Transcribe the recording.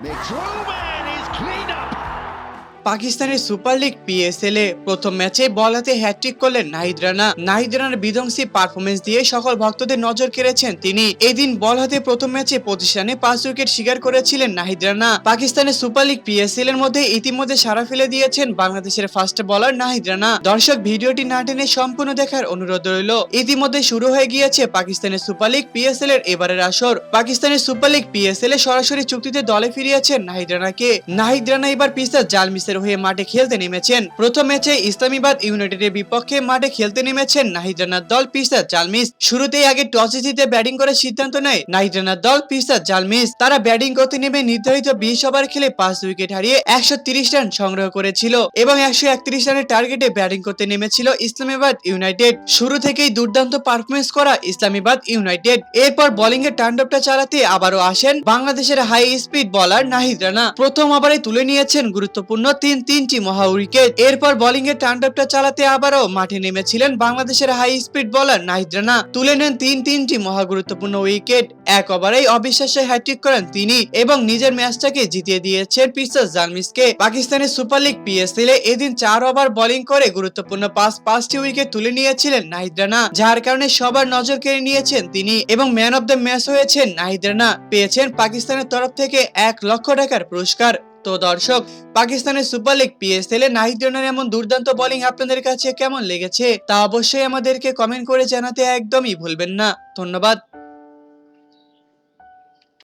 Makes room and he's cleaned up. পাকিস্তানের super league PSL এ প্রথম ম্যাচে বল হাতে হ্যাটট্রিক করলেন নাহিদ রানা। নাহিদ রানার বিধ্বংসী পারফরমেন্স দিয়ে সকল ভক্তদের নজর কেড়েছেন তিনি। এদিন বল হাতে প্রথম ম্যাচে 25 রানে 5 উইকেট শিকার করেছিলেন নাহিদ রানা। পাকিস্তানের সুপার লিগ পিএসএল এর মধ্যে ইতিমধ্যে সাড়া ফেলে দিয়েছেন বাংলাদেশের ফার্স্ট বোলার নাহিদ রানা। দর্শক ভিডিওটি না টেনে সম্পূর্ণ দেখার অনুরোধ রইল। ইতিমধ্যে শুরু হয়ে গিয়েছে পাকিস্তানের সুপার লিগ পিএসএল এর এবারের আসর। পাকিস্তানের সুপার লিগ পিএসএল এ সরাসরি চুক্তিতে দলে ফিরিয়েছেন নাহিদ রানাকে। নাহিদ রানা এবার পিসার জালমিসের হয়ে মাঠে খেলতে নেমেছেন। প্রথম ম্যাচে ইসলামাবাদ ইউনাইটেডের বিপক্ষে মাঠে খেলতে নেমেছেন নাহিদ রানার দল পিসার জালমিস। শুরুতেই আগে টসে জিতে ব্যাটিং করার সিদ্ধান্ত নেয় নাহিদ রানার দল পিসার জালমিস। তারা ব্যাটিং করতে নেমে নির্ধারিত 20 ওভার খেলে 5 উইকেট হারিয়ে 130 রান সংগ্রহ করেছিল এবং 131 রানের টার্গেটে ব্যাটিং করতে নেমেছিল ইসলামাবাদ ইউনাইটেড। শুরু থেকেই দুর্দান্ত পারফরমেন্স করা ইসলামাবাদ ইউনাইটেড। এরপর বোলিং এর তাণ্ডবটা চালাতে আবারও আসেন বাংলাদেশের high speed bowler Nahid Rana. প্রথম ওভারে তুলে নিয়েছেন গুরুত্বপূর্ণ তিনটি মহা উইকেট। এরপর বোলিং এর তাণ্ডবটা চালাতে আবারও মাঠে নেমেছিলেন বাংলাদেশের high speed bowler Nahid Rana. তুলে নেন তিনটি মহা গুরুত্বপূর্ণ উইকেট। এক ওভারেই অবিশ্বাস্য হ্যাটট্রিক করেন তিনি এবং নিজের ম্যাচটাকে জিতিয়ে দিয়েছেন পিসার জালমিসকে। পাকিস্তানের সুপার লিগ পিএসএল এ এদিন 4 ওভার বোলিং করে গুরুত্বপূর্ণ পাঁচটি উইকেট তুলে নিয়েছিলেন নাহিদ রানা, যার কারণে সবার নজর কেড়ে নিয়েছেন তিনি এবং ম্যান অব দ্য ম্যাচ হয়েছেন নাহিদ রানা। পেয়েছেন পাকিস্তানের তরফ থেকে 1 লক্ষ টাকার পুরস্কার। তো দর্শক, পাকিস্তানের সুপার লিগ পিএসএল এ নাহিদ রানার এমন দুর্দান্ত বোলিং আপনাদের কাছে কেমন লেগেছে তা অবশ্যই আমাদেরকে কমেন্ট করে জানাতে একদমই ভুলবেন না। ধন্যবাদ।